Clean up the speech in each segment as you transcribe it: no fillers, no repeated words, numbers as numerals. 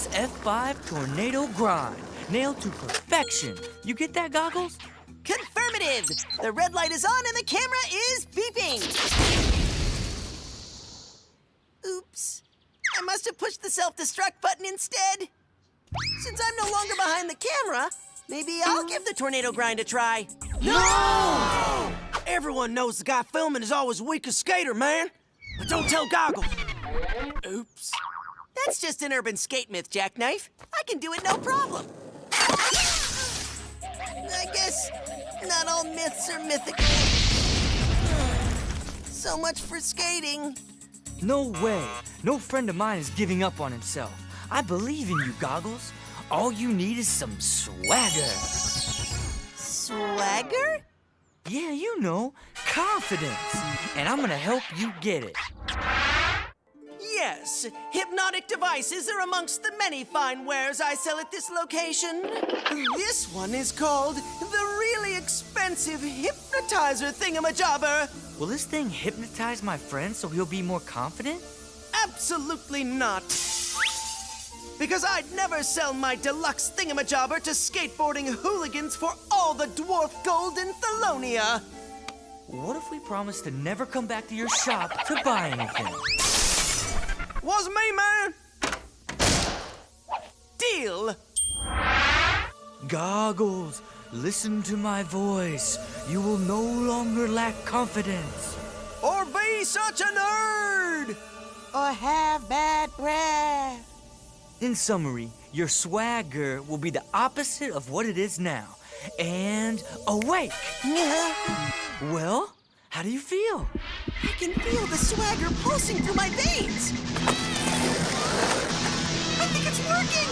Swaggerless F5 tornado grind. Nailed to perfection. You get that, Goggles? Confirmative! The red light is on and the camera is beeping! Oops. I must have pushed the self-destruct button instead. Since I'm no longer behind the camera, maybe I'll give the tornado grind a try. No! Everyone knows the guy filming is always weak as skater, man. But don't tell Goggles. Oops. That's just an urban skate myth, Jackknife. I can do it no problem. I guess not all myths are mythical. So much for skating. No way. No friend of mine is giving up on himself. I believe in you, Goggles. All you need is some swagger. Swagger? Yeah, you know, confidence. And I'm gonna help you get it. Yes, hypnotic devices are amongst the many fine wares I sell at this location. This one is called the really expensive hypnotizer thingamajobber. Will this thing hypnotize my friend so he'll be more confident? Absolutely not. Because I'd never sell my deluxe thingamajobber to skateboarding hooligans for all the dwarf gold in Thalonia. What if we promise to never come back to your shop to buy anything? Was me, man. Deal. Goggles, listen to my voice. You will no longer lack confidence. Or be such a nerd. Or have bad breath. In summary, your swagger will be the opposite of what it is now. And awake. Well, how do you feel? I can feel the swagger pulsing through my veins. I think it's working.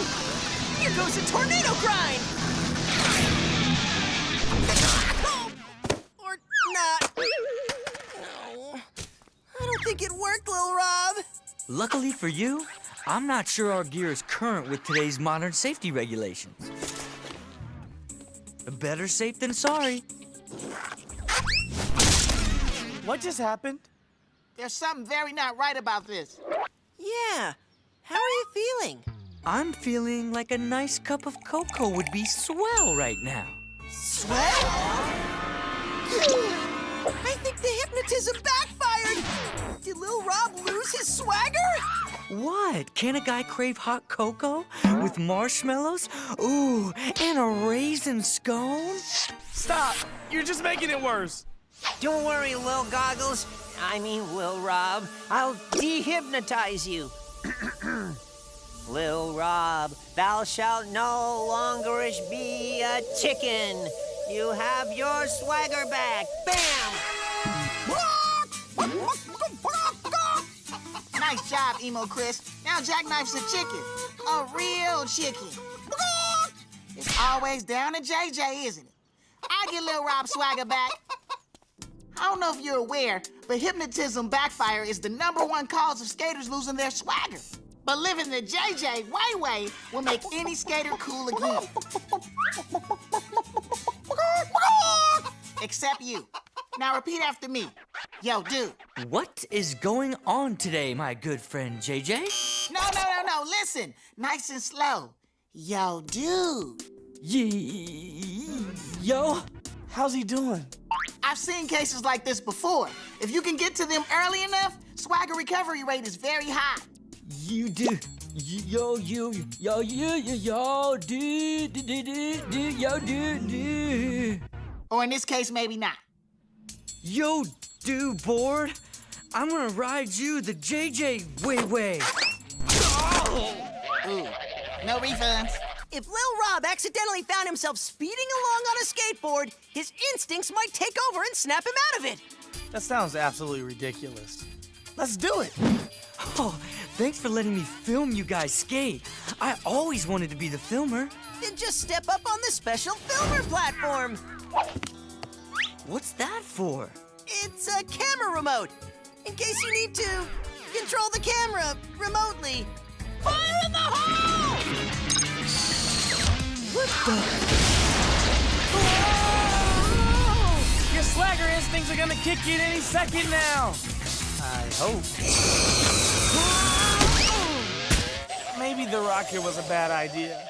Here goes a tornado grind. Or not. No. I don't think it worked, Lil Rob. Luckily for you, I'm not sure our gear is current with today's modern safety regulations. Better safe than sorry. What just happened? There's something very not right about this. Yeah. How are you feeling? I'm feeling like a nice cup of cocoa would be swell right now. Swell? I think the hypnotism backfired. Did Lil Rob lose his swagger? What? Can a guy crave hot cocoa with marshmallows? Ooh, and a raisin scone? Stop! You're just making it worse. Don't worry, Lil Goggles. I mean, Lil Rob. I'll dehypnotize you. Lil Rob, thou shalt no longer be a chicken. You have your swagger back. Bam! Nice job, Emo Chris. Now Jackknife's a chicken. A real chicken. It's always down to JJ, isn't it? I get Lil Rob's swagger back. I don't know if you're aware, but hypnotism backfire is the #1 cause of skaters losing their swagger. But living the JJ way will make any skater cool again. Except you. Now repeat after me. Yo, dude. What is going on today, my good friend JJ? No. Listen. Nice and slow. Yo, dude. Yo? How's he doing? I've seen cases like this before. If you can get to them early enough, swagger recovery rate is very high. You do. Yo, dude. Or in this case, maybe not. Yo, dude, bored? I'm gonna ride you the JJ way. Ooh, no refunds. If Lil Rob accidentally found himself speeding along on a skateboard, his instincts might take over and snap him out of it. That sounds absolutely ridiculous. Let's do it. Oh, thanks for letting me film you guys skate. I always wanted to be the filmer. Then just step up on the special filmer platform. What's that for? It's a camera remote. In case you need to control the camera remotely. Fire in the hole! What the? Whoa! Your swagger instincts are gonna kick in any second now. I hope. Maybe the rocket was a bad idea.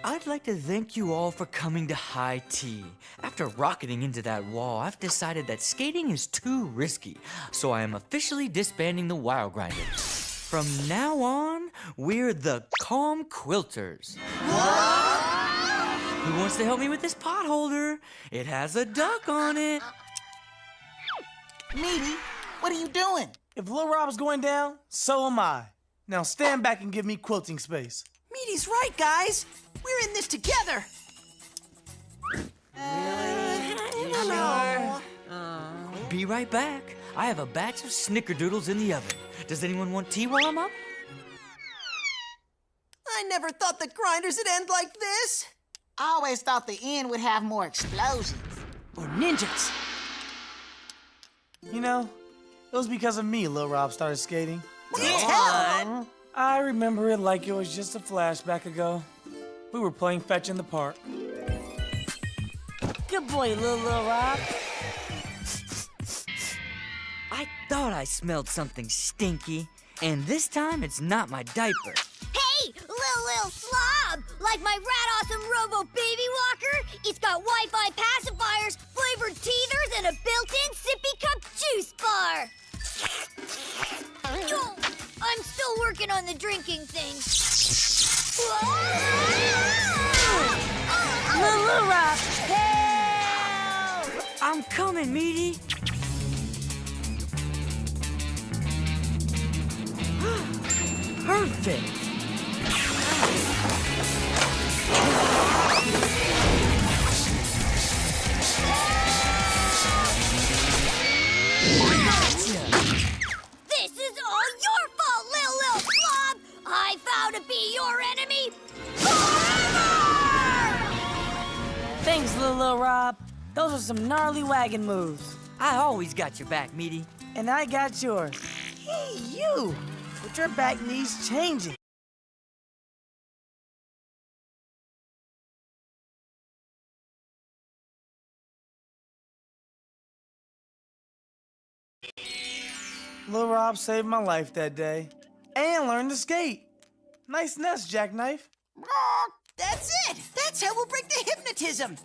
I'd like to thank you all for coming to High Tea. After rocketing into that wall, I've decided that skating is too risky, so I am officially disbanding the Wild Grinders. From now on, we're the Calm Quilters. Who wants to help me with this pot holder? It has a duck on it. Meaty, what are you doing? If Lil Rob's going down, so am I. Now stand back and give me quilting space. Meaty's right, guys. We're in this together. Be right back. I have a batch of snickerdoodles in the oven. Does anyone want tea while I'm up? I never thought the grinders would end like this. I always thought the end would have more explosions. Or ninjas. You know, it was because of me Lil Rob started skating. One. I remember it like it was just a flashback ago. We were playing fetch in the park. Good boy, Lil Rob. I thought I smelled something stinky, and this time it's not my diaper. Hey, Lil Slob! Like my rat awesome Robo Baby Walker, it's got Wi-Fi pacifiers, flavored teethers, and a built-in sippy cup juice bar. Oh, I'm still working on the drinking thing. Lil Rob, help! I'm coming, Meaty. Perfect. This is all your fault, Lil Slob! I vow to be your enemy forever! Thanks, Lil Rob. Those are some gnarly wagon moves. I always got your back, Meaty. And I got yours. Hey, you! But your back needs changing. Lil Rob saved my life that day and learned to skate. Nice nest, Jackknife. That's it. That's how we'll break the hypnotism.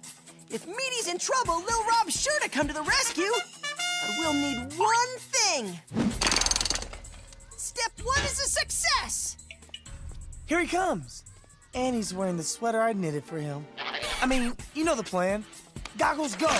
If Meaty's in trouble, Lil Rob's sure to come to the rescue. But we'll need one thing. Step 1 is a success. Here he comes. And he's wearing the sweater I knitted for him. I mean, you know the plan. Goggles, go.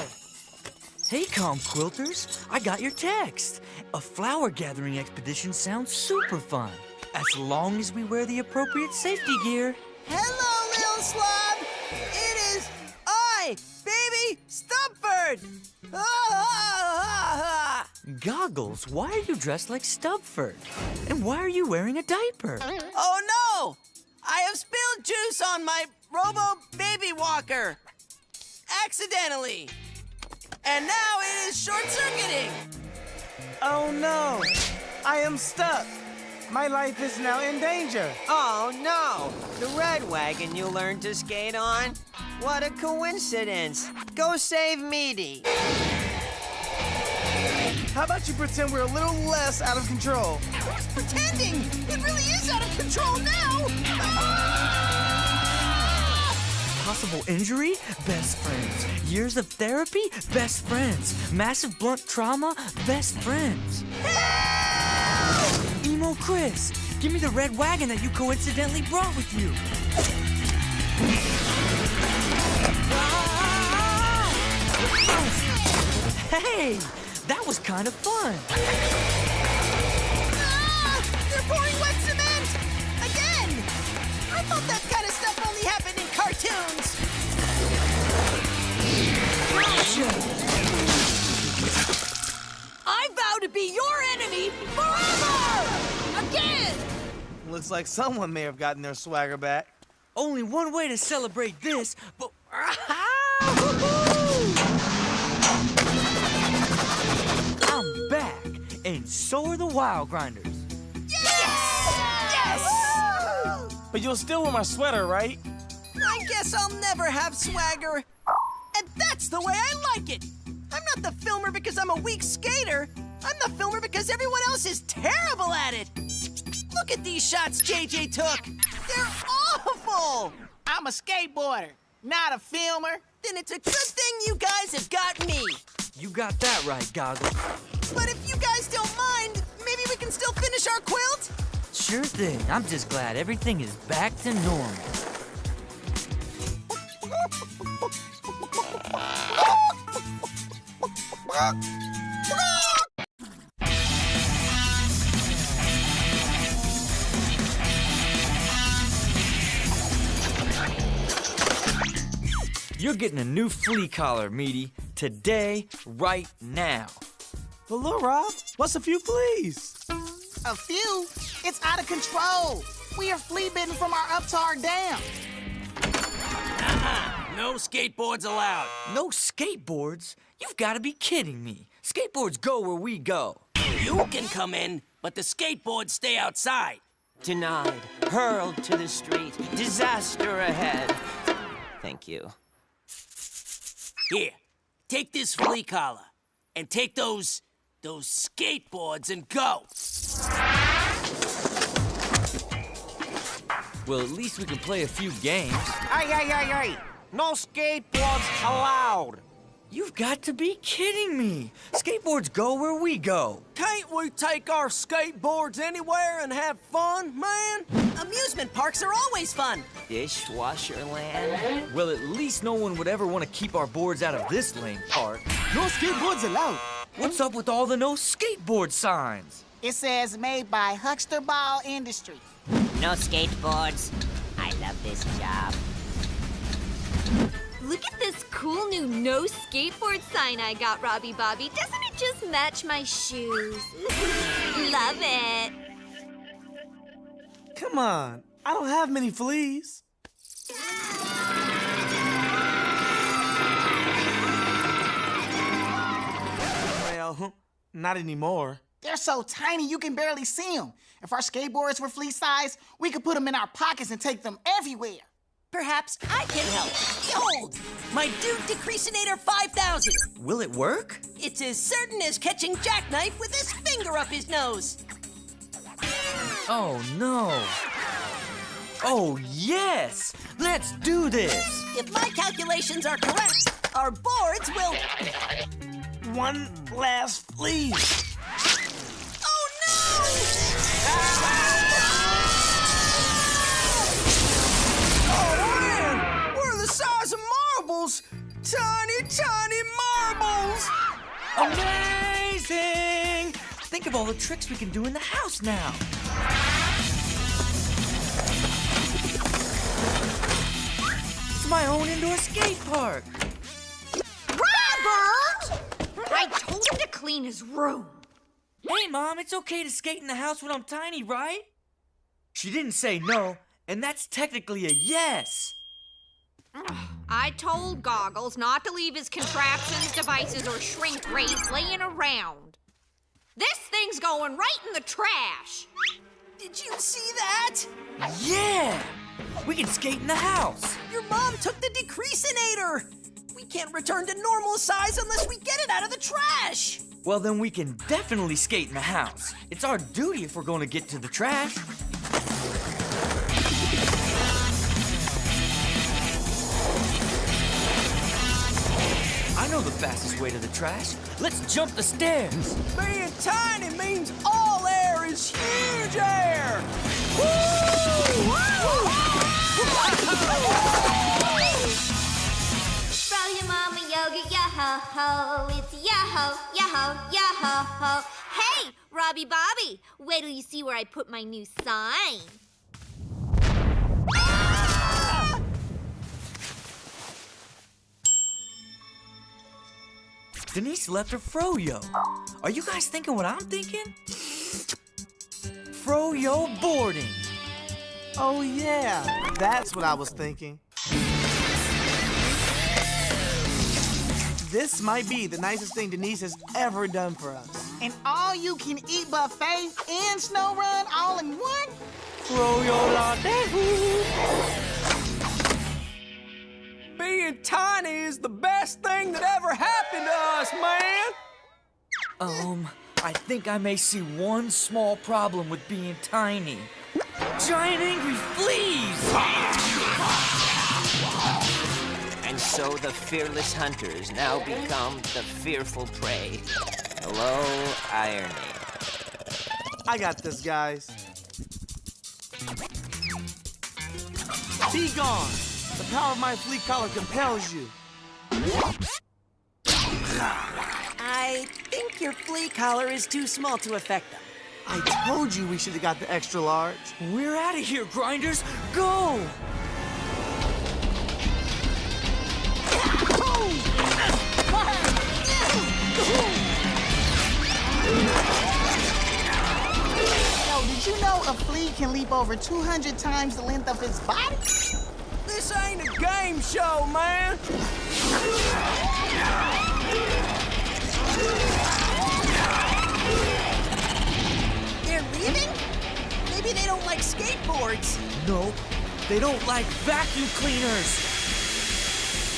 Hey, Calm Quilters, I got your text. A flower gathering expedition sounds super fun, as long as we wear the appropriate safety gear. Hello, Lil Slob. It is I, Baby Stumpford. Goggles, why are you dressed like Stubford? And why are you wearing a diaper? Oh, no. I have spilled juice on my Robo Baby Walker. Accidentally. And now it is short-circuiting. Oh no, I am stuck. My life is now in danger. Oh no! The red wagon you learned to skate on? What a coincidence! Go save Meaty. How about you pretend we're a little less out of control? Who's pretending? It really is out of control now. Possible injury? Best friends. Years of therapy? Best friends. Massive blunt trauma? Best friends. Help! Emo Chris, give me the red wagon that you coincidentally brought with you. Hey, that was kind of fun. They're pouring wet cement! Again! I thought that kind of stuff only happened in cartoons. I vow to be your enemy forever! Again! Looks like someone may have gotten their swagger back. Only one way to celebrate this, but... I'm back, and so are the Wild Grinders. Yes! But you'll still wear my sweater, right? I guess I'll never have swagger. And that's the way I like it. I'm not the filmer because I'm a weak skater. I'm the filmer because everyone else is terrible at it. Look at these shots JJ took. They're awful! I'm a skateboarder, not a filmer. Then it's a good thing you guys have got me. You got that right, Goggles. But if you guys don't mind, maybe we can still finish our quilt? Sure thing. I'm just glad everything is back to normal. You're getting a new flea collar, Meaty. Today, right now. But Lil Rob, what's a few fleas? A few? It's out of control. We are flea bitten from our up to our down. No skateboards allowed. No skateboards? You've got to be kidding me. Skateboards go where we go. You can come in, but the skateboards stay outside. Denied, hurled to the street, disaster ahead. Thank you. Here, take this flea collar, and take those skateboards and go. Well, at least we can play a few games. Ay. No skateboards allowed. You've got to be kidding me. Skateboards go where we go. Can't we take our skateboards anywhere and have fun, man? Amusement parks are always fun. Dishwasher land? Well, at least no one would ever want to keep our boards out of this lame park. No skateboards allowed. What's up with all the no skateboard signs? It says made by Huckster Ball Industries. No skateboards. I love this job. Look at this cool new no skateboard sign I got, Robbie Bobby. Doesn't it just match my shoes? Love it. Come on, I don't have many fleas. Well, not anymore. They're so tiny you can barely see them. If our skateboards were flea size, we could put them in our pockets and take them everywhere. Perhaps I can help. Behold, my Dude Decreasinator 5000. Will it work? It's as certain as catching Jackknife with his finger up his nose. Oh, no. Oh, yes! Let's do this! If my calculations are correct, our boards will... One last flea. Oh, no! Oh, man! We're the size of marbles! Tiny, tiny marbles! Amazing! Think of all the tricks we can do in the house now. It's my own indoor skate park. Robert! I told him to clean his room. Hey, Mom, it's okay to skate in the house when I'm tiny, right? She didn't say no, and that's technically a yes. I told Goggles not to leave his contraptions, devices, or shrink rays laying around. This thing's going right in the trash. Did you see that? Yeah! We can skate in the house. Your mom took the decreasinator. We can't return to normal size unless we get it out of the trash. Well, then we can definitely skate in the house. It's our duty if we're going to get to the trash. I know the fastest way to the trash. Let's jump the stairs. Being tiny means all air is huge air! Throw your mama yoga, yo-ho-ho. It's yo-ho, yo-ho, yo-ho-ho. Hey, Robbie Bobby, wait till you see where I put my new sign. Denise left her froyo. Are you guys thinking what I'm thinking? Froyo boarding. Oh, yeah, that's what I was thinking. This might be the nicest thing Denise has ever done for us. An all-you-can-eat buffet and snow run all in one? Froyo latte. Being tiny is the best thing that ever happened to us, man! I think I may see one small problem with being tiny. Giant angry fleas! And so the fearless hunters now become the fearful prey. Hello, irony. I got this, guys. Be gone! The power of my flea collar compels you. I think your flea collar is too small to affect them. I told you we should have got the extra large. We're out of here, Grinders! Go! Yo, did you know a flea can leap over 200 times the length of its body? This ain't a game show, man. They're leaving? Maybe they don't like skateboards. Nope, they don't like vacuum cleaners.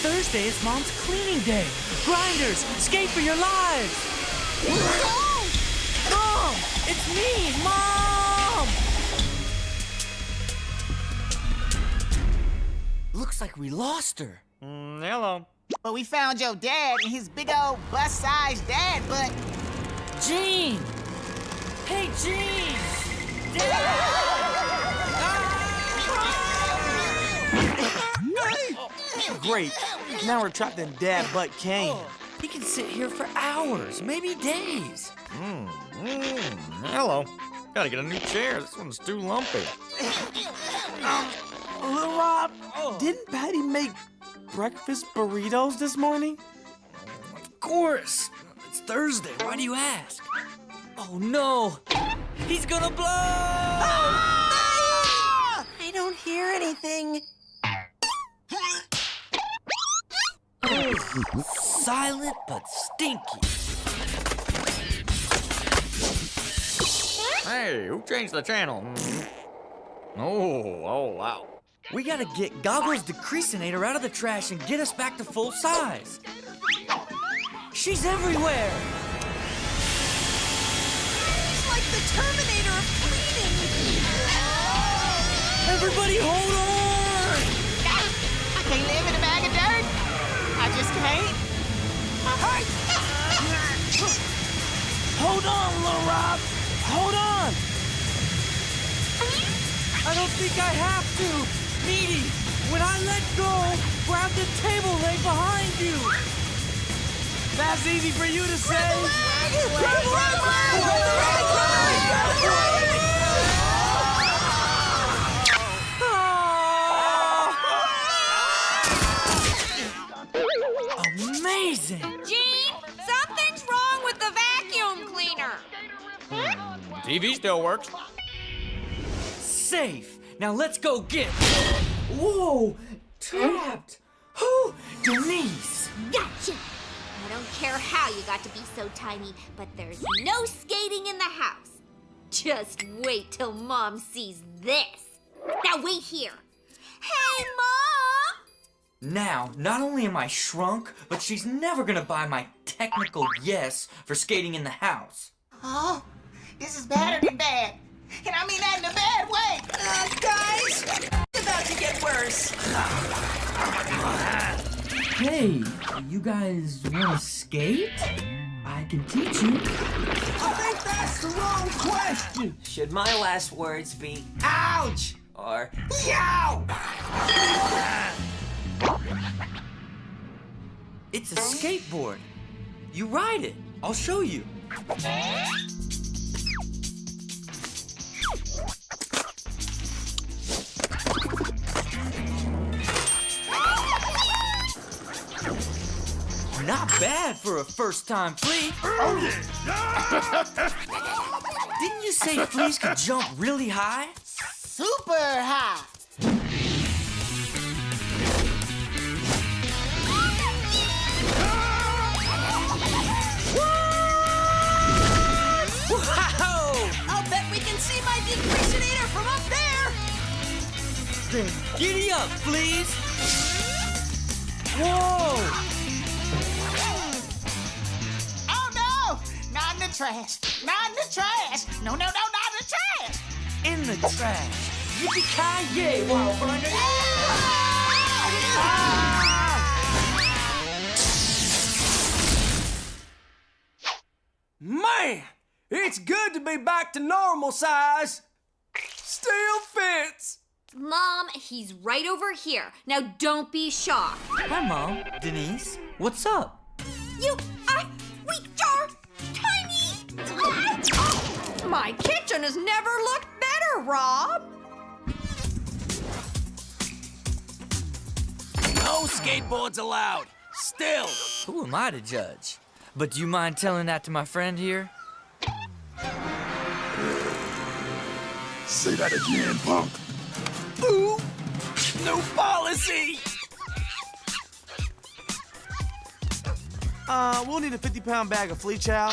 Thursday is Mom's cleaning day. Grinders, skate for your lives! Mom! It's me, Mom! Looks like we lost her. Hello. But we found your dad and his big old bust-sized dad butt. Gene! Hey, Gene! Great. Now we're trapped in Dad Butt Kane. He can sit here for hours, maybe days. Hello. Gotta get a new chair. This one's too lumpy. Lil Rob, didn't Patty make breakfast burritos this morning? Of course. It's Thursday. Why do you ask? Oh, no. He's gonna blow! I don't hear anything. Silent but stinky. Hey, who changed the channel? Oh, wow. We gotta get Goggles' decreasinator out of the trash and get us back to full size. She's everywhere! It's like the Terminator of cleaning. Everybody hold on! I can't live in a bag of dirt. I just can't. Hold on, Lil Rob. Hold on. I don't think I have to. Needy, when I let go, grab the table right behind you. That's easy for you to say. Amazing! Gene, something's wrong with the vacuum cleaner. TV still works. Safe. Now let's go get. Whoa! Trapped. Who? Denise. Gotcha! I don't care how you got to be so tiny, but there's no skating in the house. Just wait till Mom sees this. Now wait here. Hey, Mom! Now, not only am I shrunk, but she's never gonna buy my technical yes for skating in the house. Oh, this is better than bad. And I mean that in a bad way. Guys, it's about to get worse. Hey, you guys wanna skate? I can teach you. I think that's the wrong question. Should my last words be ouch or Yow! It's a skateboard. You ride it. I'll show you. Not bad for a first-time flea. Oh, yeah. Didn't you say fleas could jump really high? Super high. Wow! I'll bet we can see my decreasinator from up there. Then giddy up, fleas! Whoa! Oh no! Not in the trash. Not in the trash. No, not in the trash. in the trash. Yippee-ki-yay, wild grinder. Man, it's good to be back to normal size. Still fits. Mom, he's right over here. Now don't be shocked. Hi, Mom. Denise, what's up? We are tiny. My kitchen has never looked better, Rob. No skateboards allowed. Still. Who am I to judge? But do you mind telling that to my friend here? Say that again, punk. Ooh, new policy. We'll need a 50-pound bag of flea chow,